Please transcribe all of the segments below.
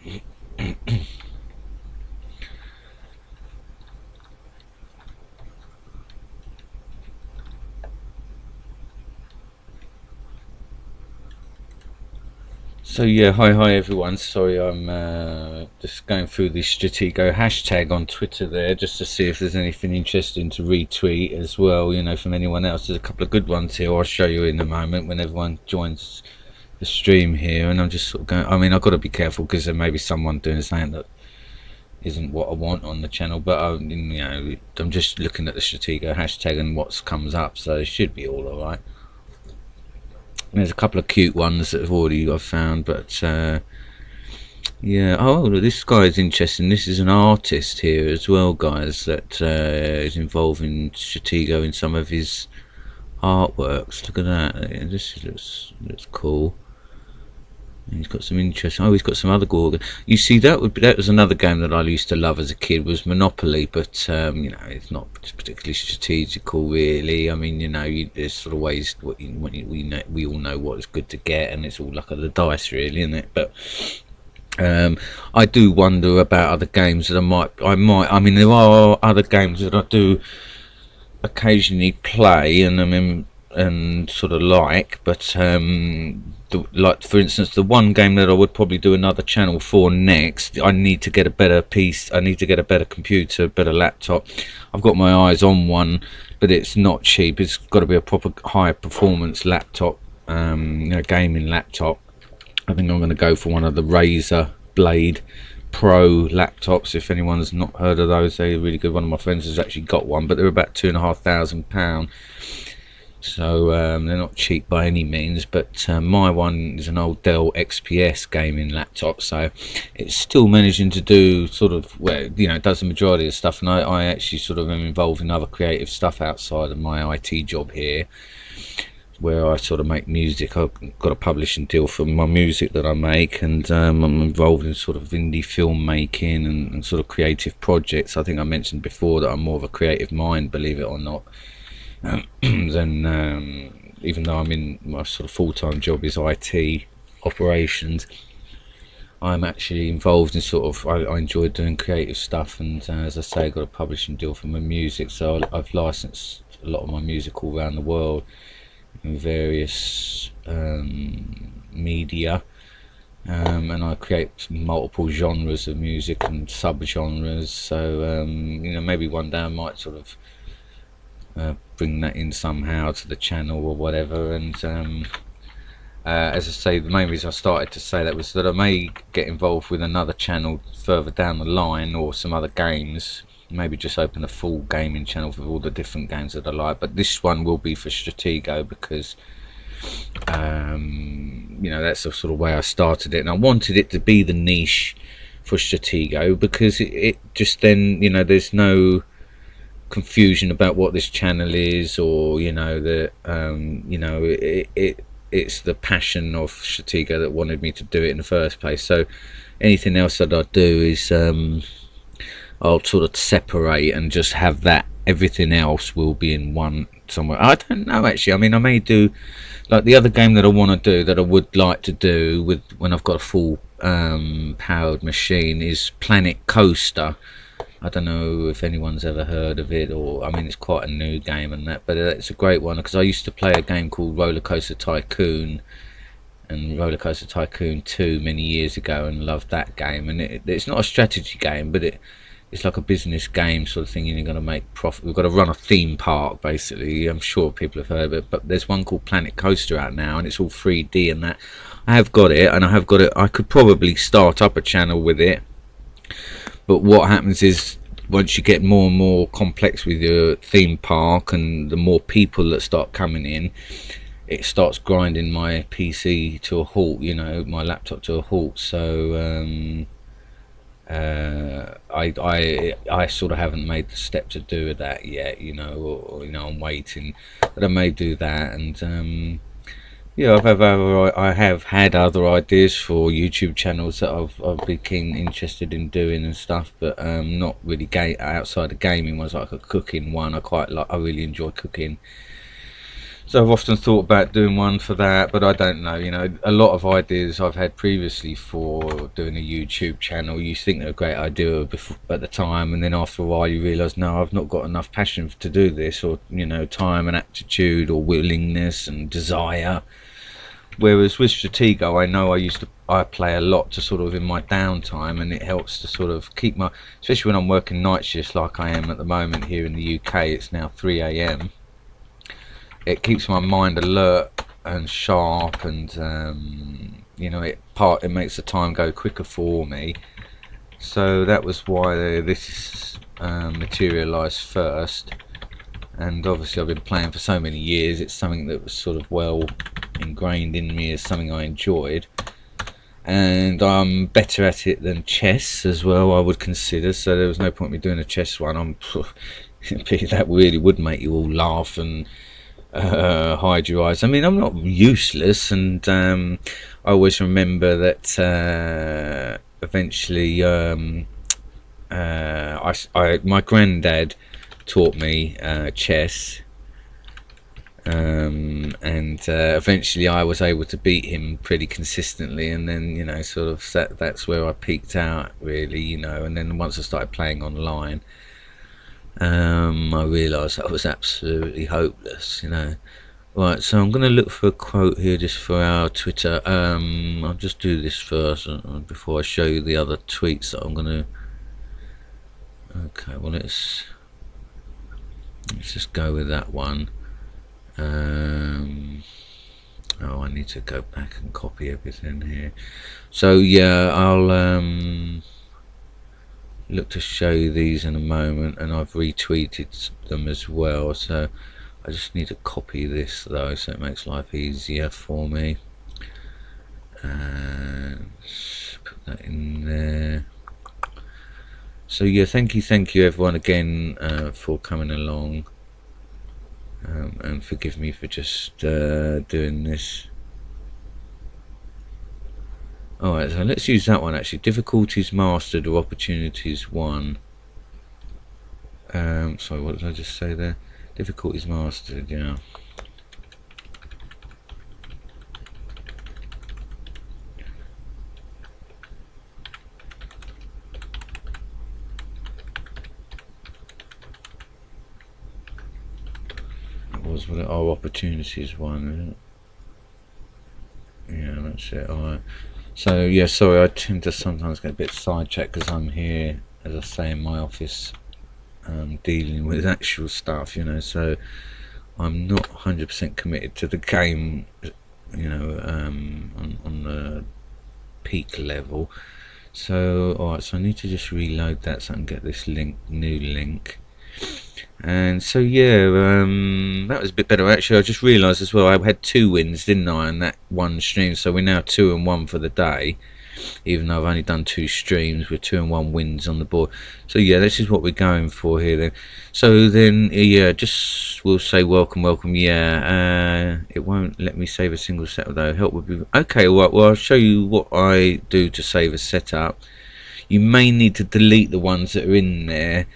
So yeah, hi everyone. Sorry, I'm just going through the Stratego hashtag on Twitter there, just to see if there's anything interesting to retweet as well. You know, from anyone else. There's a couple of good ones here. I'll show you in a moment when everyone joins the stream here. And I'm just sort of going. I mean, I've got to be careful because there may be someone doing something that isn't what I want on the channel. But I'm just looking at the Stratego hashtag and what comes up, so it should be all alright. There's a couple of cute ones that I've found, but yeah. Oh, this guy is interesting. This is an artist here as well, guys, that is involving Stratego in some of his artworks. Look at that. This looks cool. And he's got some interesting. Oh, he's got some other Gorgon. You see, that was another game that I used to love as a kid, was Monopoly. But you know, it's not particularly strategical, really. I mean, you know, there's sort of ways. We all know what is good to get, and it's all luck of the dice, really, isn't it? But I do wonder about other games that I mean, there are other games that I do occasionally play, and sort of like, but like for instance, the one game that I would probably do another channel for next, I need to get a better piece. I need to get a better computer, better laptop. I've got my eyes on one, but it's not cheap. It's got to be a proper high performance laptop, gaming laptop. I think I'm going to go for one of the Razer Blade Pro laptops. If anyone's not heard of those, they're really good. One of my friends has actually got one, but they're about £2,500. So they're not cheap by any means, but my one is an old Dell XPS gaming laptop, so it's still managing to do sort of, well, you know, it does the majority of stuff. And I actually sort of am involved in other creative stuff outside of my IT job here, where I sort of make music. I've got a publishing deal for my music that I make, and I'm involved in sort of indie film making and sort of creative projects. I think I mentioned before that I'm more of a creative mind, believe it or not. Then even though I'm in my sort of full-time job is IT operations, I'm actually involved in sort of, I enjoy doing creative stuff, and as I say, I got a publishing deal for my music, so I've licensed a lot of my music all around the world in various media, and I create multiple genres of music and sub-genres, so you know, maybe one day I might sort of bring that in somehow to the channel or whatever. And as I say, the main reason I started to say that was that I may get involved with another channel further down the line, or some other games, maybe just open a full gaming channel with all the different games that I like. But this one will be for Stratego, because you know, that's the sort of way I started it, and I wanted it to be the niche for Stratego, because it just, then, you know, there's no confusion about what this channel is, or you know, that you know, it's the passion of Stratego that wanted me to do it in the first place. So anything else that I do is I'll sort of separate and just have that. Everything else will be in one somewhere. I don't know, actually. I mean, I may do, like, the other game that I want to do, that I would like to do with when I've got a full powered machine, is Planet Coaster. I don't know if anyone's ever heard of it, or, I mean, it's quite a new game and that, but it's a great one, because I used to play a game called Roller Coaster Tycoon and Roller Coaster Tycoon 2 many years ago, and loved that game. And it's not a strategy game, but it's like a business game sort of thing, and you're going to make profit. We've got to run a theme park, basically. I'm sure people have heard of it, but there's one called Planet Coaster out now, and it's all 3D and that. I have got it, and I could probably start up a channel with it. But what happens is, once you get more and more complex with your theme park, and the more people that start coming in, it starts grinding my PC to a halt, you know, my laptop to a halt. So I sort of haven't made the step to do that yet, you know, or you know, I'm waiting, but I may do that. And yeah, I have had other ideas for YouTube channels that I've been interested in doing and stuff, but not really outside of gaming ones, like a cooking one. I really enjoy cooking, So I've often thought about doing one for that, but I don't know. A lot of ideas I've had previously for doing a YouTube channel, you think they're a great idea before, at the time, and then after a while you realise, no, I've not got enough passion to do this, or time and aptitude or willingness and desire. Whereas with Stratego, I know I play a lot to sort of in my downtime, and it helps to sort of keep my, especially when I'm working night shifts like I am at the moment here in the UK. It's now 3 AM. It keeps my mind alert and sharp, and it makes the time go quicker for me. So that was why this materialised first. And obviously I've been playing for so many years, it's something that was sort of well ingrained in me as something I enjoyed, and I'm better at it than chess as well, I would consider. So there was no point in me doing a chess one. That really would make you all laugh and hide your eyes. I mean, I'm not useless, and I always remember that eventually my granddad taught me chess, and eventually I was able to beat him pretty consistently, and then sort of that's where I peaked out really, and then once I started playing online, I realised I was absolutely hopeless, Right, so I'm going to look for a quote here just for our Twitter. I'll just do this first before I show you the other tweets that I'm going to. Okay, well let's just go with that one. Oh, I need to go back and copy everything here. So yeah, I'll look to show you these in a moment, and I've retweeted them as well. So I just need to copy this though, so it makes life easier for me. And put that in there. So yeah, thank you everyone again for coming along, and forgive me for just doing this. Alright, so let's use that one actually. Difficulties mastered or opportunities won. Sorry, what did I just say there? Difficulties mastered, yeah. Was what our opportunities won, isn't it? Yeah, that's it. Alright. So yeah, sorry, I tend to sometimes get a bit sidetracked because I'm here, as I say, in my office, dealing with actual stuff, so I'm not 100% committed to the game, on the peak level. So alright, so I need to just reload that so I can get this new link. And so yeah, that was a bit better actually. I just realised as well I had 2 wins, didn't I, in that one stream. So we're now 2-1 for the day, even though I've only done 2 streams with 2-1 wins on the board. So yeah, this is what we're going for here then. So then yeah, just we'll say welcome. Yeah, it won't let me save a single setup though. Help would be okay. Well, I'll show you what I do to save a setup. You may need to delete the ones that are in there,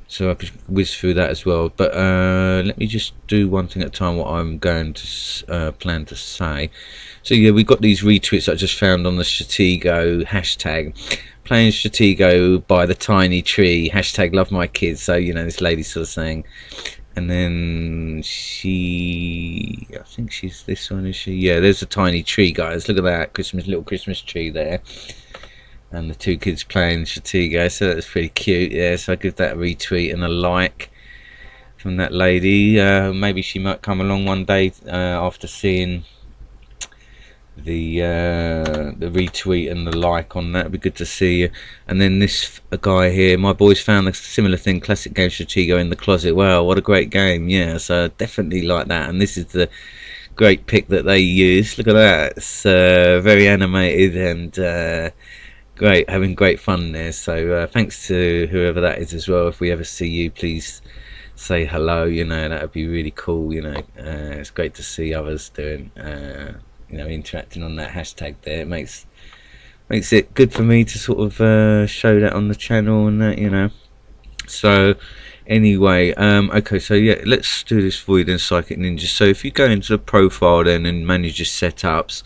so I could whiz through that as well. But let me just do one thing at a time, what I'm going to plan to say. So yeah, we've got these retweets I just found on the Stratego hashtag. Playing Stratego by the tiny tree, hashtag love my kids. So this lady sort of saying, and then I think she's this one, is she? Yeah, there's a tiny tree, guys. Look at that little Christmas tree there. And the 2 kids playing Stratego, so that's pretty cute. Yeah, so I give that a retweet and a like from that lady. Maybe she might come along one day after seeing the retweet and the like on that. It'd be good to see you. And then this guy here, my boys found a similar thing, classic game Stratego in the closet. Wow, what a great game. Yeah, so definitely like that. And this is the great pick that they used. Look at that. It's very animated and great, having great fun there. So thanks to whoever that is as well. If we ever see you, please say hello. That would be really cool. It's great to see others doing interacting on that hashtag there. It makes it good for me to sort of show that on the channel and that, So Anyway, okay, so yeah, let's do this for you then, Psychic Ninja. So if you go into the profile then and manage your setups,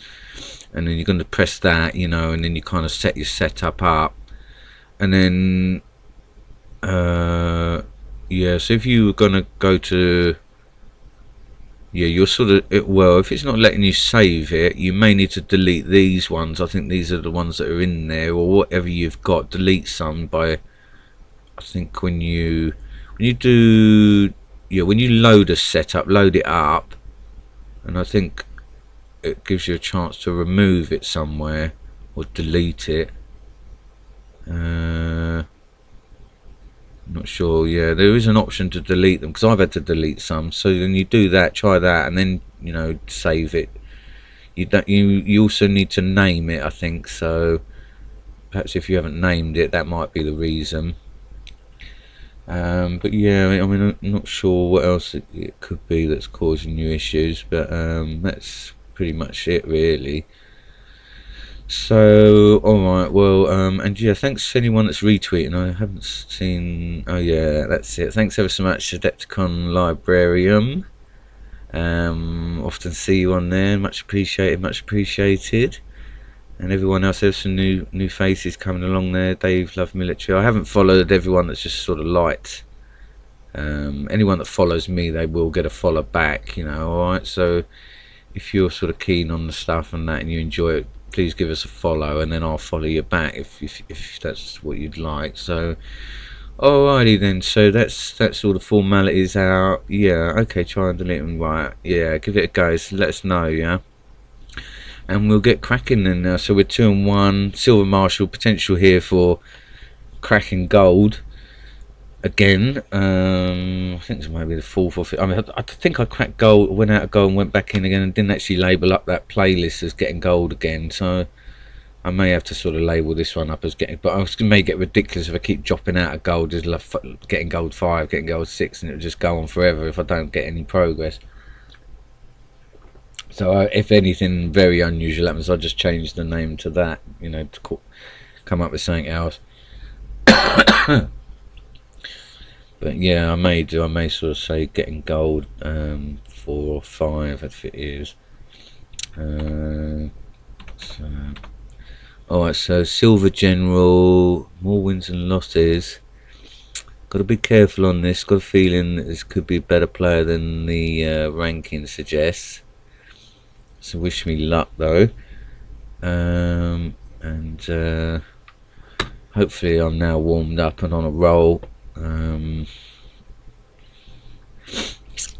and then you're going to press that, you know, and then you kind of set your setup up, and then yeah, so if you were going to go to, yeah, you're sort of, well, if it's not letting you save it, you may need to delete these ones. I think these are the ones that are in there, or whatever you've got. Delete some by, I think when you do, yeah, when you load a setup, load it up, and I think it gives you a chance to remove it somewhere or delete it. Not sure. Yeah, there is an option to delete them, because I've had to delete some. So then you do that, try that, and then, you know, save it. You also need to name it, I think. So perhaps if you haven't named it, that might be the reason. But yeah, I mean, I'm not sure what else it could be that's causing you issues, but that's pretty much it, really. So, alright, well, and yeah, thanks to anyone that's retweeting. I haven't seen, oh yeah, that's it. Thanks ever so much, Adepticon Librarium. Often see you on there, much appreciated, much appreciated. And everyone else, there's some new faces coming along there. Dave Love Military. I haven't followed everyone that's just sort of liked. Anyone that follows me, they will get a follow back, you know, alright? So if you're sort of keen on the stuff and that and you enjoy it, please give us a follow, and then I'll follow you back if that's what you'd like. So alrighty then, so that's all the formalities out. Yeah, okay, try and delete them. Right, yeah, give it a go, so let us know, yeah, and we'll get cracking then now. So we're 2 and 1, Silver Marshal, potential here for cracking gold again. I think this might be the 4th or 5th. I mean, I think I cracked gold, went out of gold and went back in again, and didn't actually label up that playlist as getting gold again. So I may have to sort of label this one up as getting, but I may get ridiculous if I keep dropping out of gold as getting gold 5, getting gold 6, and it'll just go on forever if I don't get any progress. So if anything very unusual happens, I'll just change the name to that, you know, to come up with something else. But yeah, I may sort of say getting gold 4 or 5 if it is. So, alright, so Silver General, more wins and losses. Got to be careful on this. Got a feeling that this could be a better player than the ranking suggests. So wish me luck though. And hopefully I'm now warmed up and on a roll.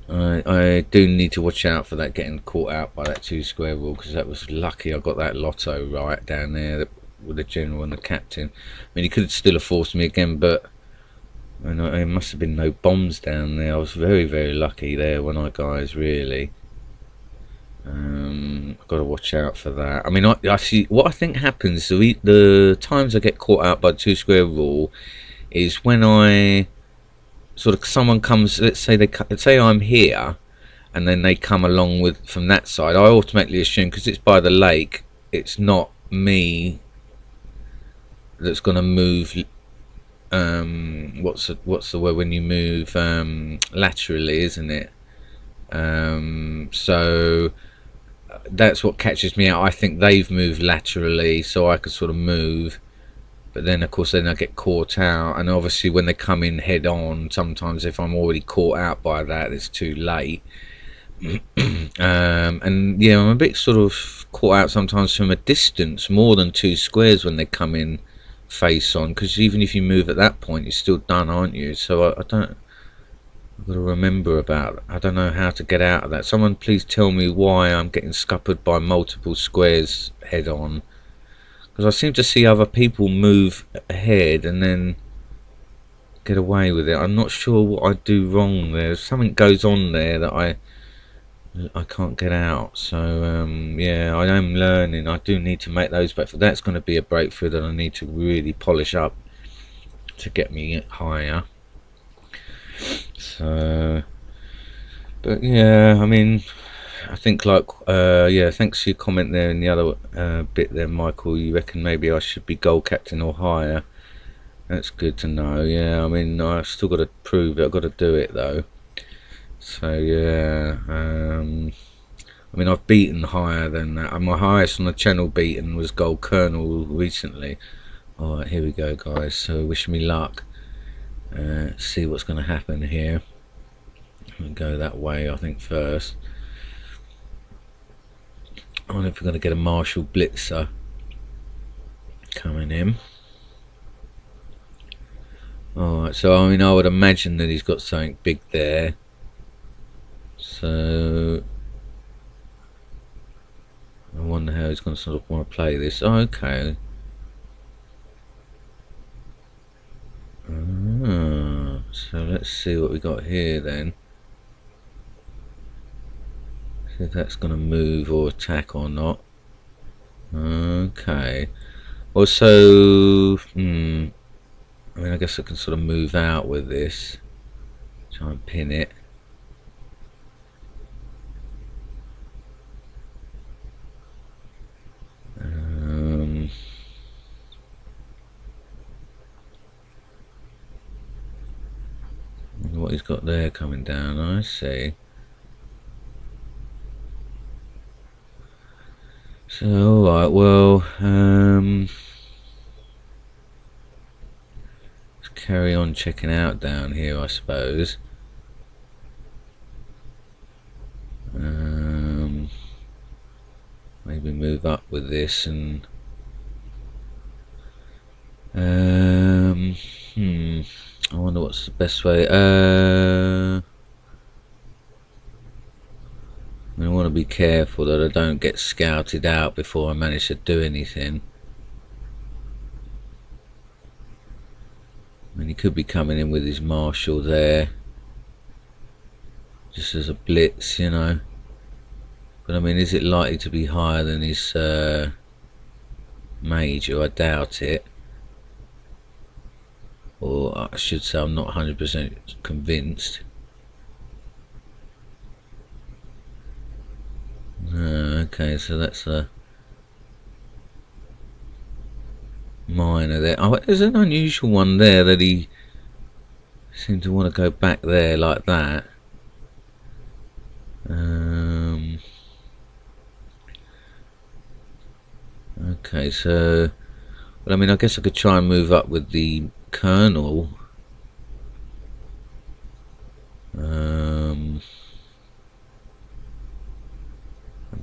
I do need to watch out for that getting caught out by that 2 square rule, because that was lucky I got that lotto right down there with the general and the captain. I mean, he could still have forced me again, but I know there must have been no bombs down there. I was very lucky there, when I guys, really. I've got to watch out for that. I mean, I see what I think happens. The times I get caught out by the 2 square rule is when I sort of, someone comes, let's say I'm here, and then they come along with from that side. I automatically assume, because it's by the lake, it's not me that's going to move. What's the word when you move laterally, isn't it? So that's what catches me out. I think they've moved laterally, so I could sort of move. But then of course then I get caught out, and obviously when they come in head on, sometimes if I'm already caught out by that, it's too late. And yeah, I'm a bit sort of caught out sometimes from a distance, more than 2 squares when they come in face on, because even if you move at that point, you're still done, aren't you? So I've got to remember about, I don't know how to get out of that. Someone please tell me why I'm getting scuppered by multiple squares head on. Because I seem to see other people move ahead and then get away with it. I'm not sure what I do wrong there. Something goes on there that I can't get out. So yeah, I am learning. I do need to make those, but that's going to be a breakthrough that I need to really polish up to get me higher. So, but yeah, I mean, I think like yeah, thanks for your comment there in the other bit there, Michael. You reckon maybe I should be gold captain or higher? That's good to know. Yeah, I mean, I've still got to prove it. I've got to do it though. So yeah, I mean, I've beaten higher than that. And my highest on the channel beaten was Gold Colonel recently. Alright, here we go, guys. So wish me luck. See what's going to happen here. I'm going to go that way, I think, first. I wonder if we're going to get a Marshall Blitzer coming in. Alright, so I mean, I would imagine that he's got something big there. So I wonder how he's going to sort of want to play this. Oh, okay. So let's see what we got here then. See if that's going to move or attack or not. Okay. Also, I mean, I guess I can sort of move out with this. Try and pin it. What he's got there coming down, I see. So, alright, well, let's carry on checking out down here, I suppose. Maybe move up with this and I wonder what's the best way. I want to be careful that I don't get scouted out before I manage to do anything. I mean, he could be coming in with his Marshall there, just as a blitz, you know. But I mean, is it likely to be higher than his Major? I doubt it. Or I should say, I'm not 100% convinced. Okay, so that's a minor there. Oh, there's an unusual one there that he seemed to want to go back there like that. Okay, so, well, I mean, I guess I could try and move up with the Colonel.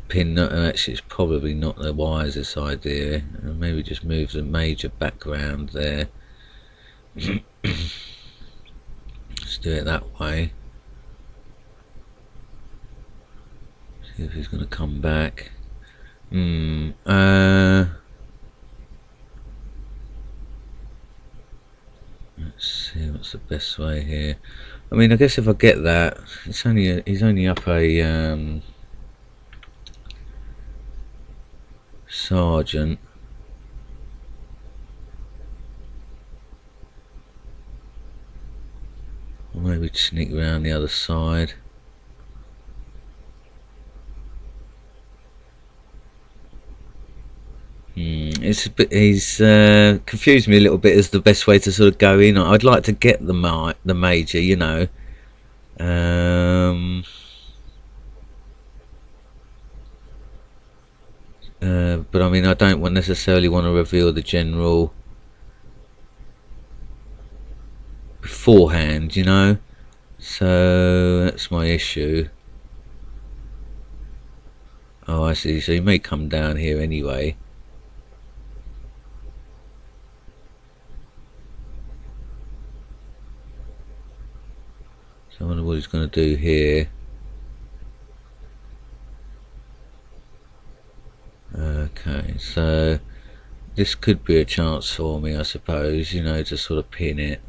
Pin, actually, it's probably not the wisest idea. Maybe just move the Major background there. Let's do it that way. See if he's going to come back. Let's see what's the best way here. I mean, I guess if I get that, it's only he's only up a sergeant. Or maybe sneak around the other side. It's a bit. He's confused me a little bit as the best way to sort of go in. I'd like to get the Major, you know. But I mean, I don't necessarily want to reveal the General beforehand, you know. So that's my issue. Oh, I see. So he may come down here anyway. So I wonder what he's going to do here. Okay, so this could be a chance for me, I suppose, you know, to sort of pin it.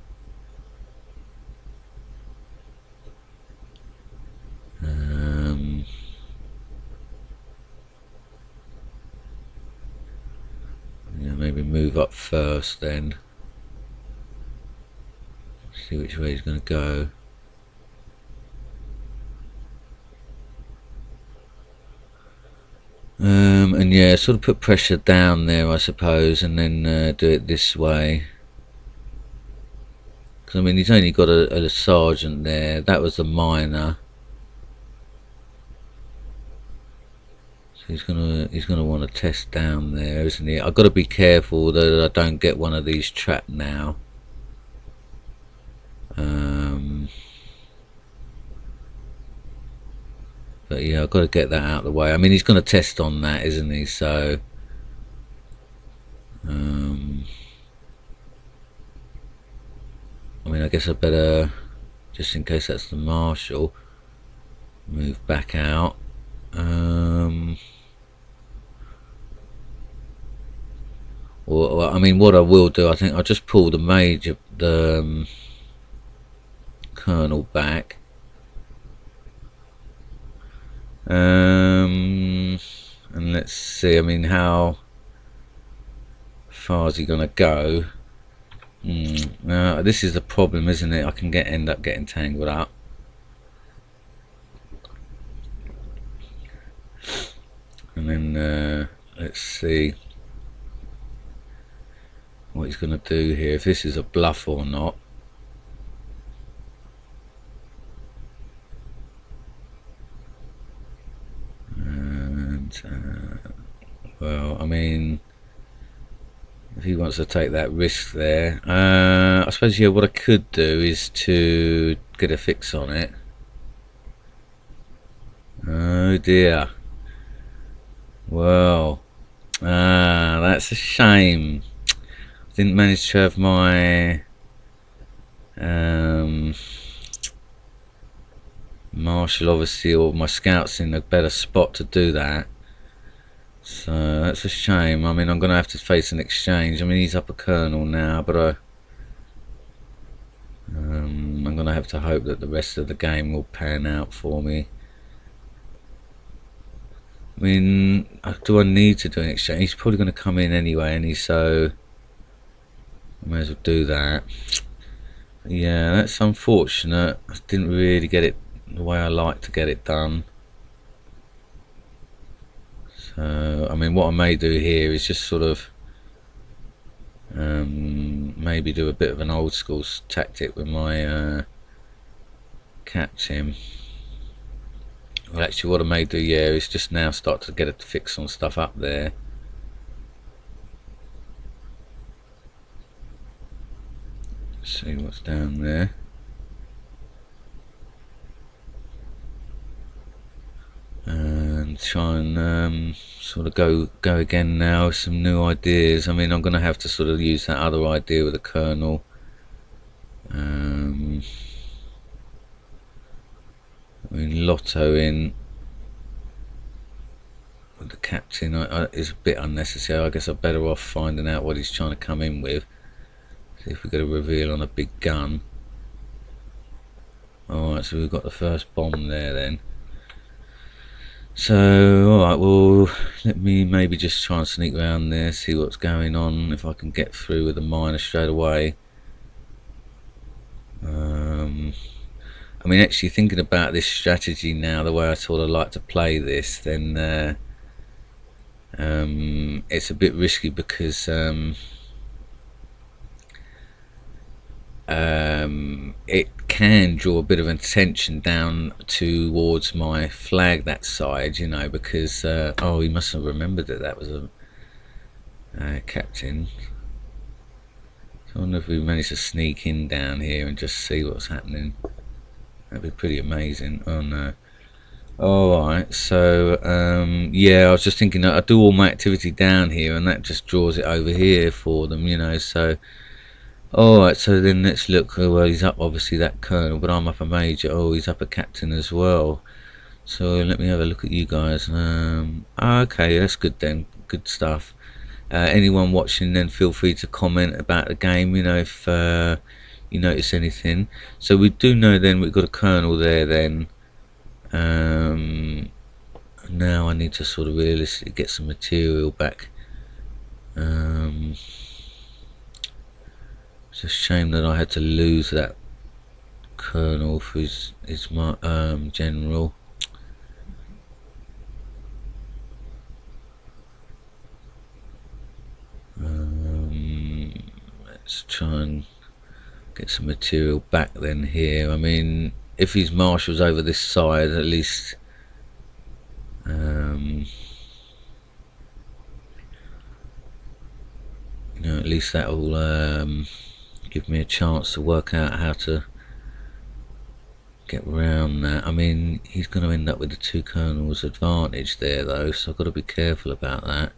Yeah, maybe move up first then. See which way he's going to go. And yeah, sort of put pressure down there, I suppose, and then do it this way. because I mean he's only got a sergeant there. That was a minor. So he's gonna want to test down there, isn't he? I've got to be careful that I don't get one of these trapped now. But yeah, I've got to get that out of the way. I mean, he's going to test on that, isn't he? So, I mean, I guess I better, just in case that's the marshal, move back out. Or I mean, what I will do, I think I'll just pull the major, the colonel back. And let's see, I mean, how far is he gonna go? Now this is the problem, isn't it? I can end up getting tangled up. And then let's see what he's gonna do here, if this is a bluff or not. Well, I mean, if he wants to take that risk there, I suppose, yeah, what I could do is to get a fix on it. Oh dear. Well, that's a shame. I didn't manage to have my marshal, obviously, or my scouts in a better spot to do that. So that's a shame. I mean, I'm going to have to face an exchange. I mean, he's up a colonel now, but I'm going to have to hope that the rest of the game will pan out for me. I mean, do I need to do an exchange? He's probably going to come in anyway, and so I may as well do that. Yeah, that's unfortunate. I didn't really get it the way I like to get it done. So, I mean, what I may do here is just sort of maybe do a bit of an old school tactic with my captain. Well, actually, what I may do, yeah, is just now start to get a fix on stuff up there. See what's down there. And try and sort of go again now with some new ideas. I mean, I'm going to have to sort of use that other idea with the colonel. I mean, Lotto in with the captain is a bit unnecessary. I guess I'm better off finding out what he's trying to come in with. See if we get a reveal on a big gun. Alright, so we've got the first bomb there then. So, alright, well, let me maybe just try and sneak around there, see what's going on, if I can get through with the miner straight away. I mean, actually thinking about this strategy now, the way I sort of like to play this, then it's a bit risky because it can draw a bit of attention down towards my flag that side, you know, because oh, he must have remembered that was a captain. So I wonder if we manage to sneak in down here and just see what's happening. That'd be pretty amazing. Oh no. Alright, so yeah, I was just thinking that I do all my activity down here and that just draws it over here for them, you know. So alright, so then let's look. Well, he's up, obviously, that colonel, but I'm up a major. Oh, he's up a captain as well. So let me have a look at you guys. Okay, that's good then. Good stuff. Anyone watching, then feel free to comment about the game, you know, if you notice anything. So we do know then we've got a colonel there then. Now I need to sort of realistically get some material back. It's a shame that I had to lose that colonel for his general. Let's try and get some material back then here. I mean, if his marshal's over this side, at least you know, at least that'll give me a chance to work out how to get around that. I mean, he's going to end up with the 2 colonels advantage there though, so I've got to be careful about that,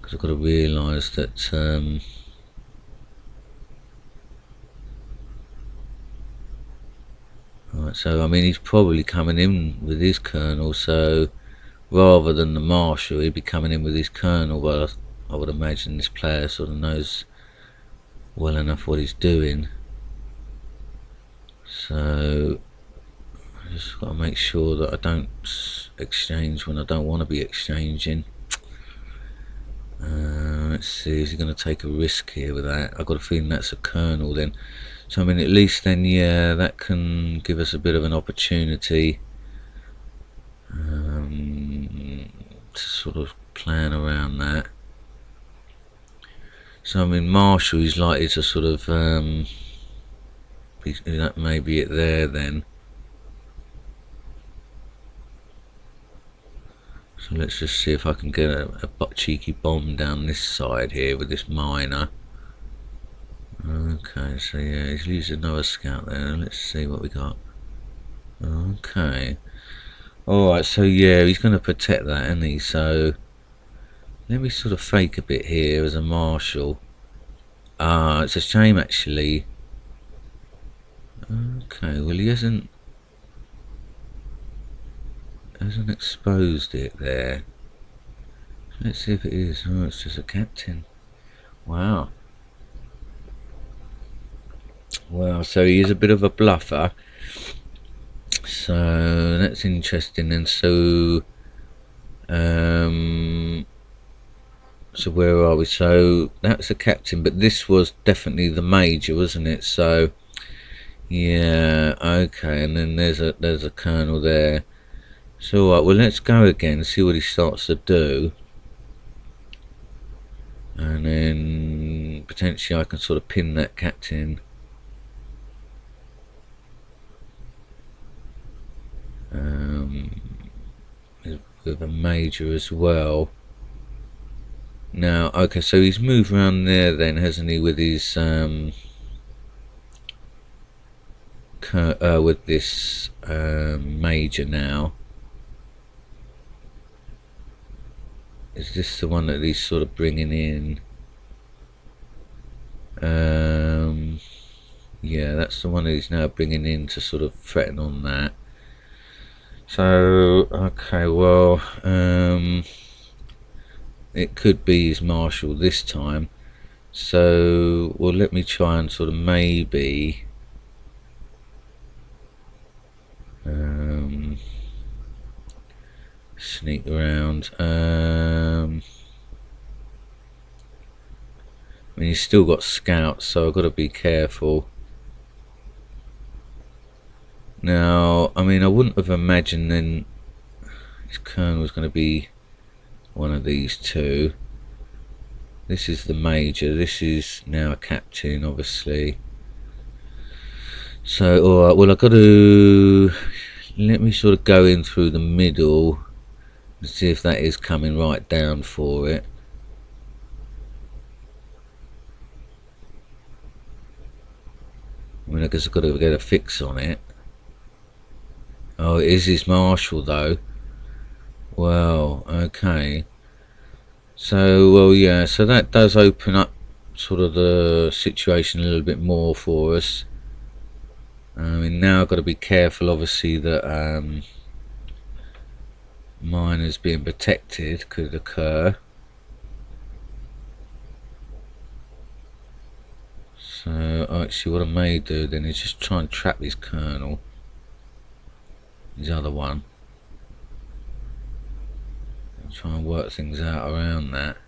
because I've got to realise that right, so I mean, he's probably coming in with his colonel, so rather than the marshal, he'd be coming in with his colonel. But I would imagine this player sort of knows well enough what he's doing, so I just got to make sure that I don't exchange when I don't want to be exchanging. Let's see, is he going to take a risk here with that? I've got a feeling that's a colonel then. So I mean, at least then, yeah, that can give us a bit of an opportunity to sort of plan around that. So I mean, marshal is likely to sort of that may be it there then. So let's just see if I can get a cheeky bomb down this side here with this miner. Okay, so yeah, he's used another scout there. Let's see what we got. Okay. Alright, so yeah, he's going to protect that, isn't he? So let me sort of fake a bit here as a marshal. It's a shame actually. Okay, well he hasn't exposed it there. Let's see if it is. Oh, it's just a captain. Wow. Well, so he is a bit of a bluffer. So that's interesting. And so so where are we? So that's the captain, but this was definitely the major, wasn't it? So yeah, okay. And then there's a colonel there. So well, let's go again, see what he starts to do, and then potentially I can sort of pin that captain. With a major as well. Now, okay, so he's moved around there then, hasn't he, with his with this major now. Is this the one that he's sort of bringing in? Yeah, that's the one that he's now bringing in to sort of threaten on that. So, okay, well, it could be his marshal this time. So, well, let me try and sort of maybe sneak around. I mean, he's still got scouts, so I've got to be careful. Now, I mean, I wouldn't have imagined then his colonel was going to be one of these two. This is the major, this is now a captain, obviously. So, alright, well, I've got to let me sort of go in through the middle and see if that is coming right down for it. I mean, I guess I've got to get a fix on it. Oh, it is his marshal though. Well, okay. So, well, yeah, so that does open up sort of the situation a little bit more for us. I mean, now I've got to be careful, obviously, that miners being protected could occur. So, actually, what I may do then is just try and trap this colonel, his other one, and try and work things out around that.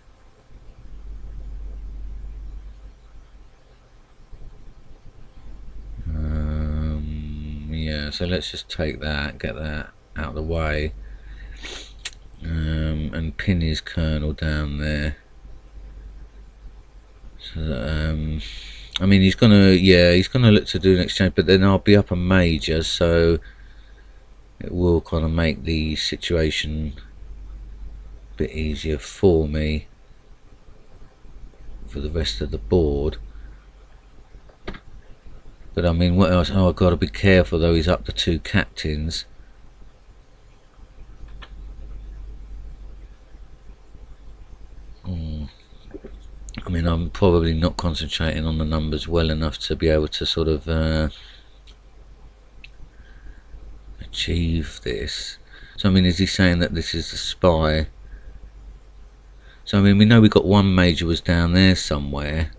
Yeah, so let's just take that, get that out of the way, and pin his colonel down there. So that, I mean, he's gonna, yeah, he's gonna look to do an exchange, but then I'll be up a major, so it will kind of make the situation a bit easier for me for the rest of the board. But I mean, what else? Oh, I've got to be careful though. He's up to 2 captains. I mean, I'm probably not concentrating on the numbers well enough to be able to sort of achieve this. So I mean, is he saying that this is the spy? So I mean, we know we got 1 major was down there somewhere.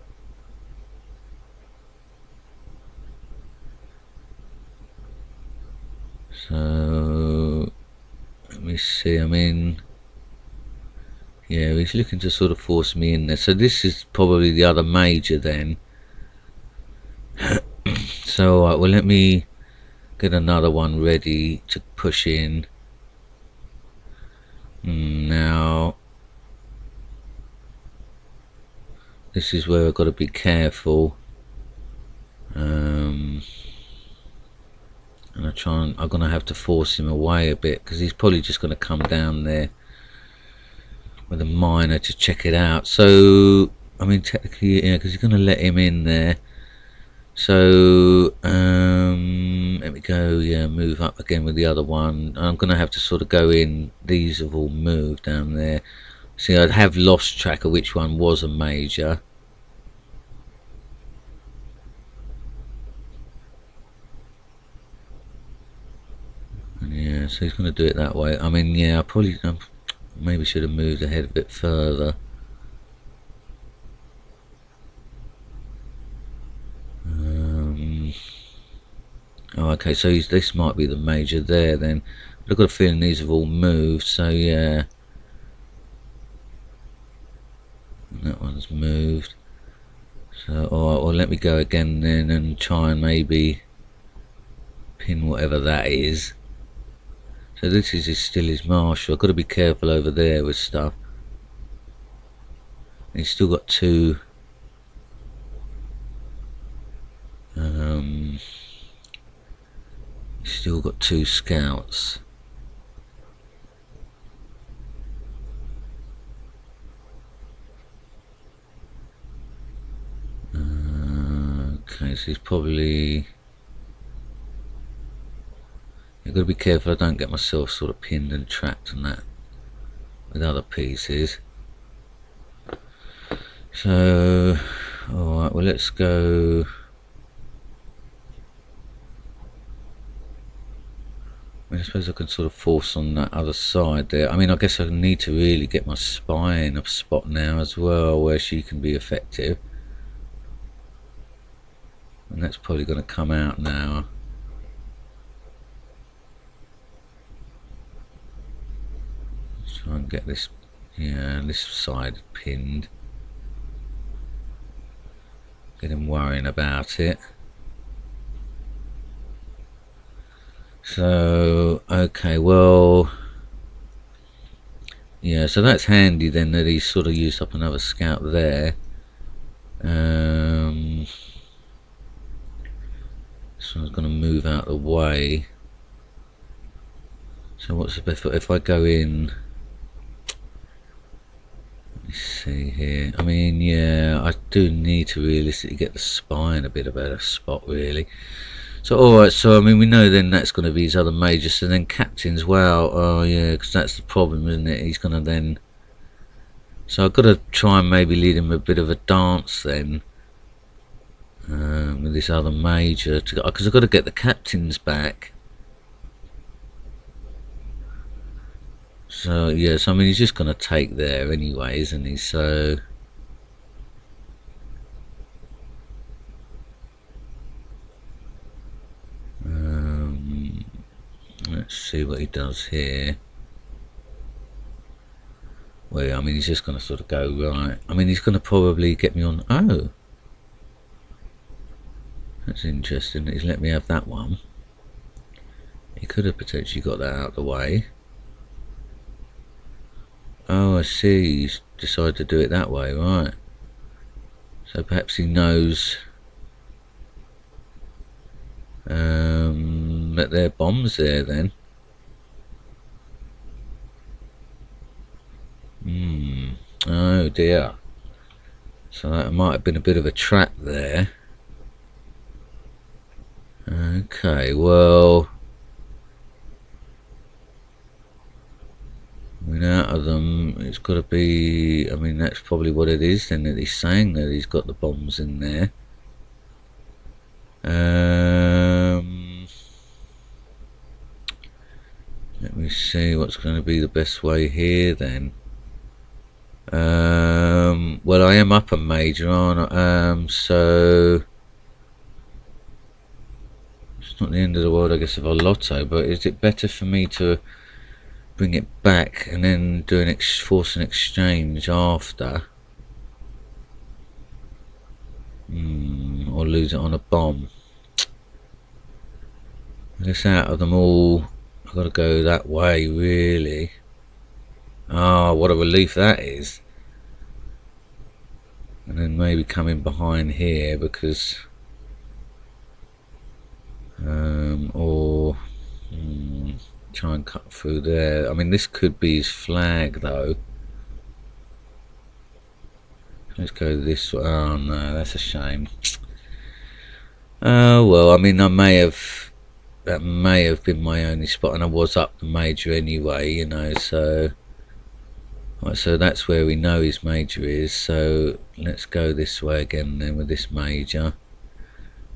So let me see. I mean, yeah, he's looking to sort of force me in there. So this is probably the other major then. So alright, well, let me get another one ready to push in. Now this is where I've got to be careful. And I'm gonna have to force him away a bit, because he's probably just gonna come down there with a miner to check it out. So I mean, technically, yeah, because he's gonna let him in there. So let me go, yeah, move up again with the other one. I'm gonna have to sort of go in. These have all moved down there. See, I'd have lost track of which one was a major. Yeah, so he's going to do it that way. I mean, yeah, I probably maybe should have moved ahead a bit further. Oh, okay, so this might be the major there then. But I've got a feeling these have all moved, so yeah. And that one's moved. So, alright, well, let me go again then and try and maybe pin whatever that is. So this is still his marshal. I've got to be careful over there with stuff. He's still got 2. He's still got 2 scouts. Okay, so he's probably... I've got to be careful I don't get myself sort of pinned and trapped and that with other pieces. So, alright, well, let's go. I suppose I can sort of force on that other side there. I mean, I guess I need to really get my spy in a spot now as well where she can be effective. And that's probably going to come out now. Try and get this, yeah, this side pinned. Get him worrying about it. So, okay, well, yeah, so that's handy then that he's sort of used up another scout there. So I'm going to move out of the way. So what's the best, if I go in... See here, I mean, yeah, I do need to realistically get the spy in a bit of a better spot really. So alright, so I mean, we know then that's going to be his other major. So then captains, wow, oh yeah, because that's the problem, isn't it? He's going to then, so I've got to try and maybe lead him a bit of a dance then with this other major, because I've got to get the captains back. So yeah, so I mean, he's just going to take there anyway, isn't he? So let's see what he does here. Well, I mean, he's just going to sort of go right. I mean, he's going to probably get me on. Oh, that's interesting. He's let me have that one. He could have potentially got that out of the way. Oh, I see. He's decided to do it that way, right? So perhaps he knows That there are bombs there then. Oh dear. So that might have been a bit of a trap there. Okay, well, I mean, out of them, it's got to be, I mean, that's probably what it is then, that he's saying that he's got the bombs in there. Let me see what's going to be the best way here then. Well, I am up a major, aren't I? So it's not the end of the world, I guess, of a lotto, but is it better for me to bring it back and then do force an exchange after? Or lose it on a bomb? I guess out of them all, I've got to go that way, really. Ah, what a relief that is. And then maybe come in behind here because... or... try and cut through there. I mean, this could be his flag, though. Let's go this way. Oh, no, that's a shame. Oh, well, I mean, that may have been my only spot, and I was up the major anyway, you know, so... Right, so that's where we know his major is, so let's go this way again then with this major.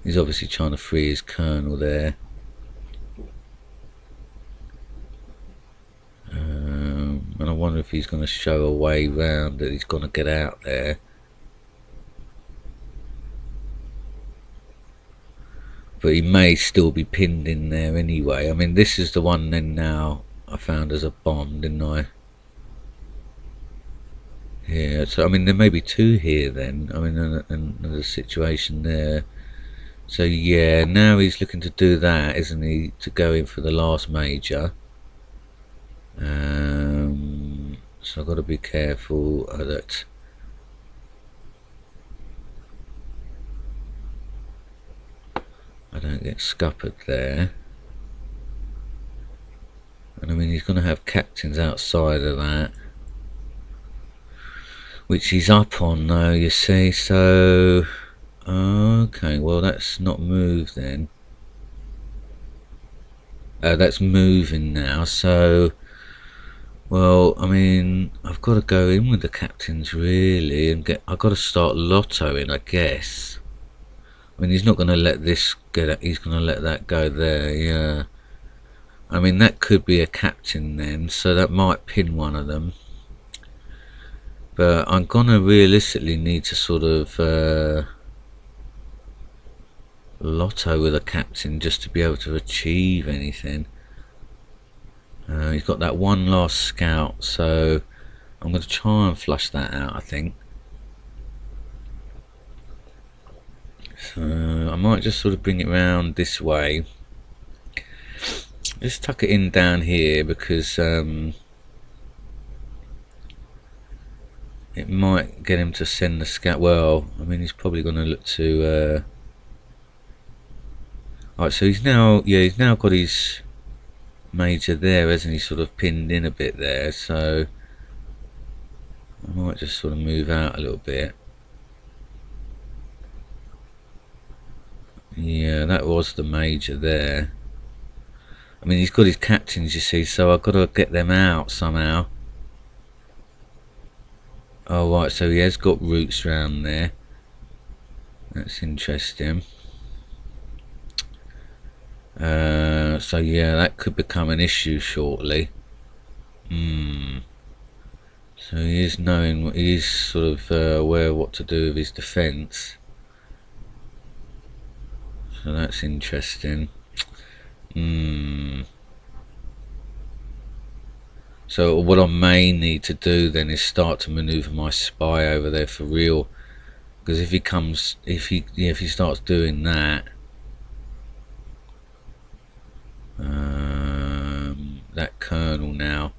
He's obviously trying to free his colonel there. And I wonder if he's going to show a way round, that he's going to get out there. But he may still be pinned in there anyway. I mean, this is the one then now I found as a bomb, didn't I? Yeah, so I mean there may be two here then. I mean, and there's a situation there. So yeah, now he's looking to do that, isn't he? To go in for the last major. So I've got to be careful that I don't get scuppered there. And I mean, he's going to have captains outside of that, which he's up on though, you see. So okay, well that's not moved then. That's moving now, so well, I mean, I've got to go in with the captains really, and I've got to start lottoing, I guess. I mean, he's not going to let this get, he's going to let that go there, yeah. I mean, that could be a captain then, so that might pin one of them. But I'm going to realistically need to sort of lotto with a captain just to be able to achieve anything. He's got that one last scout, so I'm going to try and flush that out, I think. So I might just sort of bring it round this way. Just tuck it in down here because it might get him to send the scout. Well, I mean, he's probably going to look to... Alright, so he's now got his major there, hasn't he? Sort of pinned in a bit there, so I might just sort of move out a little bit. Yeah, that was the major there. I mean, he's got his captains, you see, so I've got to get them out somehow. Oh right, so he has got routes round there. That's interesting. So yeah, that could become an issue shortly. So he is knowing, he is sort of aware of what to do with his defence. So that's interesting. So what I may need to do then is start to manoeuvre my spy over there for real, because if he comes, if he starts doing that, that colonel now,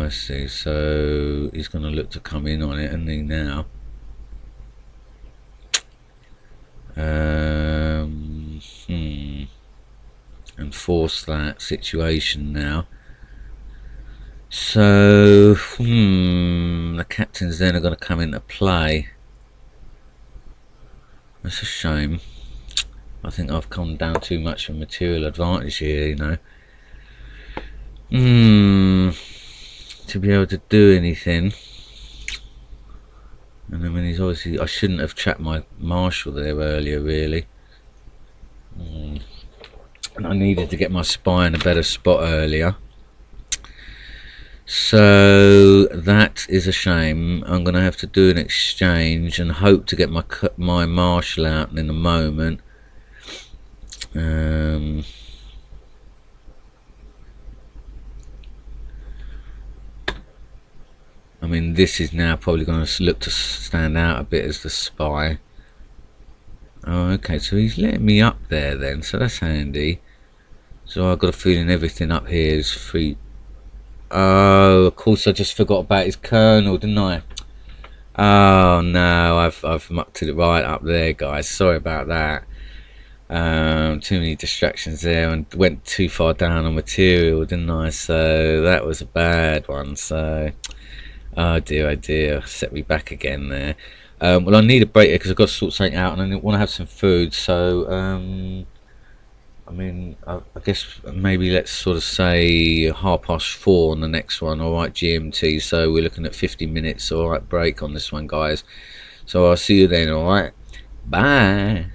I see. So he's going to look to come in on it, isn't he, now? And force that situation now. So the captains then are going to come into play. That's a shame. I think I've come down too much of a material advantage here, you know. To be able to do anything. And I mean, he's obviously, I shouldn't have trapped my marshal there earlier, really. And I needed to get my spy in a better spot earlier. So that is a shame. I'm going to have to do an exchange and hope to get my marshal out in a moment. I mean, this is now probably going to look to stand out a bit as the spy. Oh, okay, so he's letting me up there then, so that's handy. So I've got a feeling everything up here is free. Oh, of course, I just forgot about his colonel, didn't I? Oh no, I've mucked it right up there, guys. Sorry about that. Too many distractions there, and went too far down on material, didn't I? So that was a bad one. So oh dear, set me back again there. Well, I need a break here because I've got to sort something out, and I want to have some food. So I mean, I guess maybe let's sort of say 4:30 on the next one. All right, GMT. So we're looking at 50 minutes. All right, break on this one, guys. So I'll see you then. All right, bye.